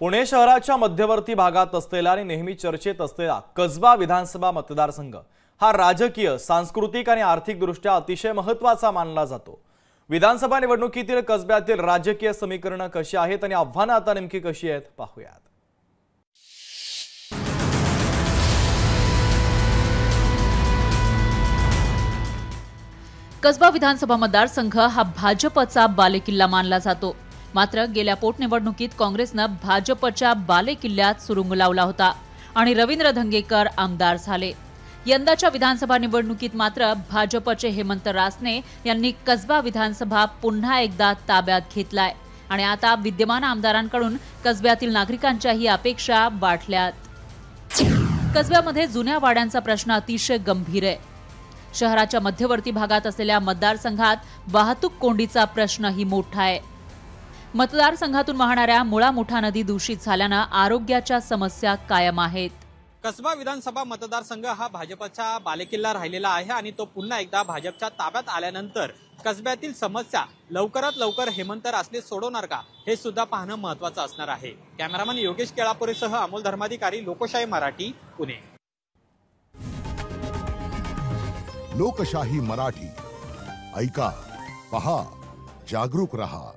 पुणे शहराच्या मध्यवर्ती भागात असलेला आणि नेहमी चर्चेत असलेला कसबा विधानसभा मतदारसंघ हा राजकीय, सांस्कृतिक आणि आर्थिकदृष्ट्या अतिशय महत्त्वाचा मानला जातो। विधानसभा निवडणुकीतील कसब्यातील राजकीय समीकरणे कशी आहेत आणि आव्हाने आता नेमकी कशी आहेत पाहूयात। कसबा विधानसभा मतदारसंघ हा भाजपचा बालेकिल्ला मानला जातो। मात्र गेल्या पोटनिवडणुकीत काँग्रेसने भाजपच्या बालेकिल्ल्यात सुरुंग लावला होता आणि रवींद्र धंगेकर आमदार झाले। यंदाच्या विधानसभा निवडणुकीत मात्र भाजपचे हेमंत रासने यांनी कसबा विधानसभा पुन्हा एकदा ताब्यात घेतलाय आणि आता विद्यमान आमदारांकडून कसब्यातील नागरिकांच्याही अपेक्षा वाढल्यात। कसब्यामध्ये जुन्या वाड्यांचा प्रश्न अतिशय गंभीर आहे। शहराच्या मध्यवर्ती भागात असलेल्या मतदारसंघात वाहतूक कोंडीचा प्रश्नही मोठा आहे। मतदारसंघातून वाहणाऱ्या मुळा-मुठा नदी दूषित झाल्याने आरोग्याच्या समस्या कायम आहेत। कसबा विधानसभा मतदारसंघ हा भाजपचा बालेकिल्ला राहिलेला आहे आणि तो पुन्हा एकदा भाजपच्या ताब्यात आल्यानंतर कसब्यातील समस्या लवकरात लवकर हेमंत रासने सोडवणार का हे सुद्धा पाहणं महत्त्वाचं असणार आहे। कॅमेरामन योगेश केळापुरेसह अमोल धर्माधिकारी, लोकशाही मराठी, पुणे। लोकशाही मराठी, ऐका, पहा, जागरूक रहा।